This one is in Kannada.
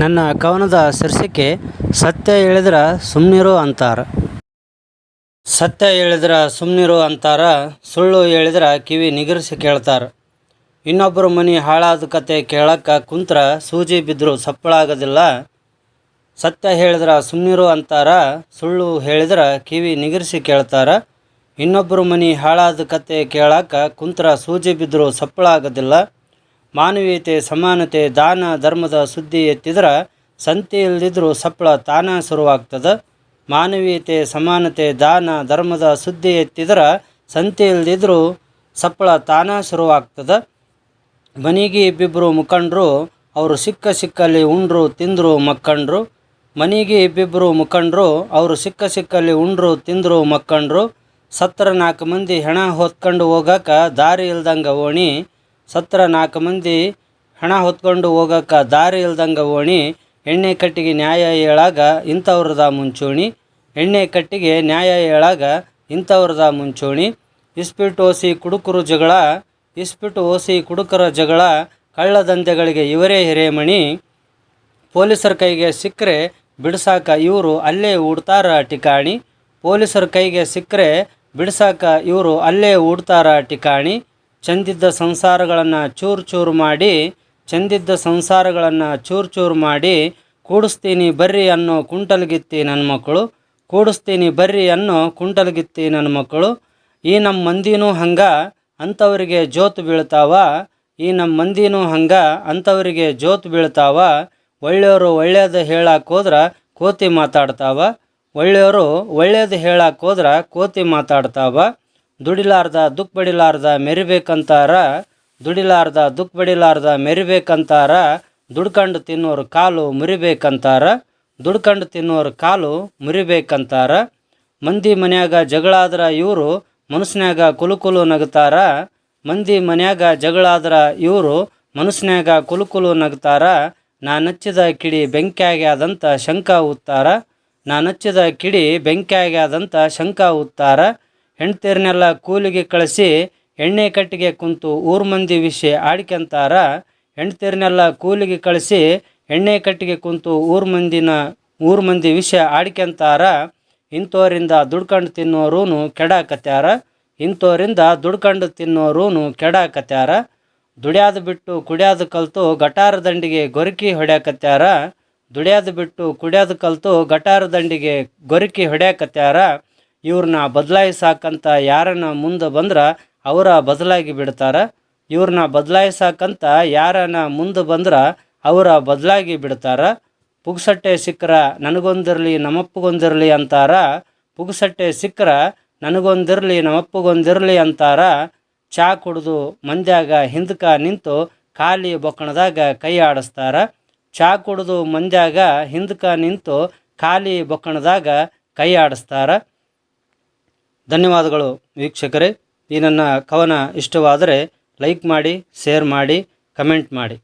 ನನ್ನ ಕವನದ ಶೀರ್ಷಿಕೆ ಸತ್ಯ ಹೇಳಿದ್ರ ಸುಮ್ಮನಿರು ಅಂತಾರ. ಸತ್ಯ ಹೇಳಿದ್ರ ಸುಮ್ಮನಿರು ಅಂತಾರ, ಸುಳ್ಳು ಹೇಳಿದ್ರ ಕಿವಿ ನಿಗರಿಸಿ ಕೇಳ್ತಾರ. ಇನ್ನೊಬ್ಬರು ಮನೆ ಹಾಳಾದ ಕತೆ ಕೇಳಕ್ಕೆ ಕುಂತ್ರ ಸೂಜಿ ಬಿದ್ದರೂ ಸಪ್ಪಳಾಗೋದಿಲ್ಲ. ಸತ್ಯ ಹೇಳಿದ್ರ ಸುಮ್ಮನಿರು ಅಂತಾರ, ಸುಳ್ಳು ಹೇಳಿದ್ರ ಕಿವಿ ನಿಗರಿಸಿ ಕೇಳ್ತಾರ. ಇನ್ನೊಬ್ಬರು ಮನೆ ಹಾಳಾದ ಕತೆ ಕೇಳಕ್ಕೆ ಕುಂತ್ರ ಸೂಜಿ ಬಿದ್ದರೂ ಸಪ್ಪಳಾಗೋದಿಲ್ಲ. ಮಾನವೀಯತೆ, ಸಮಾನತೆ, ದಾನ ಧರ್ಮದ ಸುದ್ದಿ ಎತ್ತಿದ್ರೆ ಸಂತೆ ಇಲ್ದಿದ್ರೂ ಸಪ್ಪಳ ತಾನ ಶುರುವಾಗ್ತದೆ. ಮಾನವೀಯತೆ, ಸಮಾನತೆ, ದಾನ ಧರ್ಮದ ಸುದ್ದಿ ಎತ್ತಿದ್ರೆ ಸಂತೆ ಇಲ್ದಿದ್ರೂ ಸಪ್ಪಳ ತಾನ ಶುರುವಾಗ್ತದೆ. ಮನೆಗೆ ಇಬ್ಬಿಬ್ಬರು ಮುಖಂಡರು, ಅವರು ಸಿಕ್ಕಲ್ಲಿ ಉಂಡ್ರು ತಿಂದರು ಮಕ್ಕಂಡ್ರು. ಮನೆಗೆ ಇಬ್ಬಿಬ್ಬರು ಮುಖಂಡರು, ಅವರು ಸಿಕ್ಕಲ್ಲಿ ಉಂಡ್ರು ತಿಂದರು ಮಕ್ಕಂಡ್ರು. ಸತ್ರ 4 ಮಂದಿ ಹೆಣ ಹೊತ್ಕೊಂಡು ಹೋಗಕ್ಕೆ ದಾರಿ ಇಲ್ದಂಗೆ ಓಣಿ. ಸತ್ರ 4 ಮಂದಿ ಹಣ ಹೊತ್ಕೊಂಡು ಹೋಗಕ್ಕೆ ದಾರಿ ಇಲ್ದಂಗೆ ಓಣಿ. ಎಣ್ಣೆ ಕಟ್ಟಿಗೆ ನ್ಯಾಯ ಹೇಳಾಗ ಇಂಥವ್ರದ ಮುಂಚೂಣಿ. ಎಣ್ಣೆ ಕಟ್ಟಿಗೆ ನ್ಯಾಯ ಹೇಳಾಗ ಇಂಥವ್ರದ ಮುಂಚೂಣಿ. ಇಸ್ಪಿಟ್ಟು ಓಸಿ ಕುಡುಕರು ಜಗಳ, ಇಸ್ಪಿಟ್ಟು ಓಸಿ ಕುಡುಕರ ಜಗಳ. ಕಳ್ಳದಂಧೆಗಳಿಗೆ ಇವರೇ ಹಿರೇಮಣಿ. ಪೊಲೀಸರ ಕೈಗೆ ಸಿಕ್ಕರೆ ಬಿಡ್ಸಾಕ ಇವರು ಅಲ್ಲೇ ಹೂಡ್ತಾರ ಠಿಕಾಣಿ. ಪೊಲೀಸರ ಕೈಗೆ ಸಿಕ್ಕರೆ ಬಿಡ್ಸಾಕ ಇವರು ಅಲ್ಲೇ ಹೂಡ್ತಾರ ಠಿಕಾಣಿ. ಚಂದಿದ್ದ ಸಂಸಾರಗಳನ್ನು ಚೂರು ಮಾಡಿ, ಚಂದಿದ್ದ ಸಂಸಾರಗಳನ್ನು ಚೂರು ಮಾಡಿ, ಕೂಡಿಸ್ತೀನಿ ಬರ್ರಿ ಅನ್ನೋ ಕುಂಟಲ್ಗಿತ್ತಿ ನನ್ನ ಮಕ್ಕಳು. ಕೂಡಿಸ್ತೀನಿ ಬರ್ರಿ ಅನ್ನೋ ಕುಂಟಲ್ಗಿತ್ತಿ ನನ್ನ ಮಕ್ಕಳು. ಈ ನಮ್ಮ ಮಂದಿನೂ ಹಂಗ ಅಂಥವರಿಗೆ ಜೋತು ಬೀಳ್ತಾವ. ಈ ನಮ್ಮ ಮಂದಿನೂ ಹಂಗ ಅಂಥವರಿಗೆ ಜೋತು ಬೀಳ್ತಾವ. ಒಳ್ಳೆಯವರು ಒಳ್ಳೇದು ಹೇಳಕ್ಕೆ ಹೋದ್ರೆ ಕೋತಿ ಮಾತಾಡ್ತಾವ. ಒಳ್ಳೆಯವರು ಒಳ್ಳೇದು ಹೇಳಕ್ಕೆ ಹೋದ್ರೆ ಕೋತಿ ಮಾತಾಡ್ತಾವ. ದುಡಿಲಾರ್ದ ದುಃಖ ಬಡಿಲಾರ್ದ ಮೆರಿಬೇಕಂತಾರ. ದುಡಿಲಾರ್ದ ದುಃಖ ಬಡಿಲಾರ್ದ ಮೆರಿಬೇಕಂತಾರ. ದುಡ್ಕಂಡು ತಿನ್ನೋರು ಕಾಲು ಮುರಿಬೇಕಂತಾರ. ದುಡ್ಕಂಡು ತಿನ್ನೋರು ಕಾಲು ಮುರಿಬೇಕಂತಾರ. ಮಂದಿ ಮನ್ಯಾಗ ಜಗಳಾದ್ರ ಇವರು ಮನಸ್ನ್ಯಾಗ ಕುಲುಕುಲು ನಗ್ತಾರ. ಮಂದಿ ಮನ್ಯಾಗ ಜಗಳಾದ್ರ ಇವರು ಮನಸ್ನ್ಯಾಗ ಕುಲುಕುಲು ನಗ್ತಾರ. ನಾನಚ್ಚಿದ ಕಿಡಿ ಬೆಂಕಿಯಾಗ್ಯಾದಂಥ ಶಂಕ ಉತ್ತಾರ. ನಾನಚ್ಚಿದ ಕಿಡಿ ಬೆಂಕಿಯಾಗ್ಯಾದಂಥ ಶಂಕ ಉತ್ತಾರ. ಹೆಣ್ತೀರನ್ನೆಲ್ಲ ಕೂಲಿಗೆ ಕಳಿಸಿ ಎಣ್ಣೆ ಕಟ್ಟಿಗೆ ಕುಂತು ಊರು ಮಂದಿ ವಿಷಯ ಆಡ್ಕೊಂತಾರ. ಹೆಣ್ತೀರನ್ನೆಲ್ಲ ಕೂಲಿಗೆ ಕಳಿಸಿ ಎಣ್ಣೆ ಕಟ್ಟಿಗೆ ಕುಂತು ಊರು ಮಂದಿ ವಿಷಯ ಆಡ್ಕೊಂತಾರ. ಇಂಥವರಿಂದ ದುಡ್ಕಂಡು ತಿನ್ನೋರೂ ಕೆಡಾಕತ್ಯಾರ. ಇಂಥವರಿಂದ ದುಡ್ಕಂಡು ತಿನ್ನೋರೂ ಕೆಡಾಕತ್ಯಾರ. ದುಡ್ಯಾದು ಬಿಟ್ಟು ಕುಡಿಯೋದು ಕಲ್ತು ಗಟಾರ ದಂಡಿಗೆ ಗೊರಕಿ ಹೊಡ್ಯಾಕತ್ಯಾರ. ದುಡ್ಯಾದು ಬಿಟ್ಟು ಕುಡಿಯೋದು ಕಲ್ತು ಗಟಾರ ದಂಡಿಗೆ ಗೊರಕಿ ಹೊಡ್ಯಾಕತ್ಯಾರ. ಇವ್ರನ್ನ ಬದಲಾಯಿಸಾಕಂತ ಯಾರನ್ನ ಮುಂದೆ ಬಂದ್ರೆ ಅವರ ಬದಲಾಗಿ ಬಿಡ್ತಾರ. ಇವ್ರನ್ನ ಬದಲಾಯಿಸಾಕಂತ ಯಾರನ್ನ ಮುಂದೆ ಬಂದ್ರೆ ಅವರ ಬದಲಾಗಿ ಬಿಡ್ತಾರ. ಪುಗ್ಸಟ್ಟೆ ಸಿಕ್ಕರ ನನಗೊಂದಿರಲಿ ನಮ್ಮಪ್ಪಗೊಂದಿರಲಿ ಅಂತಾರ. ಪುಗ್ಸಟ್ಟೆ ಸಿಕ್ಕರ ನನಗೊಂದಿರಲಿ ನಮ್ಮಪ್ಪಗೊಂದಿರಲಿ ಅಂತಾರ. ಚಾ ಕುಡಿದು ಮಂದ್ಯಾಗ ಹಿಂದಕ ನಿಂತು ಖಾಲಿ ಬೊಕ್ಕಣದಾಗ ಕೈ ಆಡಿಸ್ತಾರ. ಚಾ ಕುಡಿದು ಮಂದ್ಯಾಗ ಹಿಂದಕ ನಿಂತು ಖಾಲಿ ಬೊಕ್ಕಣದಾಗ ಕೈ ಆಡಿಸ್ತಾರ. ಧನ್ಯವಾದಗಳು ವೀಕ್ಷಕರೇ. ಈ ನನ್ನ ಕವನ ಇಷ್ಟವಾದರೆ ಲೈಕ್ ಮಾಡಿ, ಶೇರ್ ಮಾಡಿ, ಕಮೆಂಟ್ ಮಾಡಿ.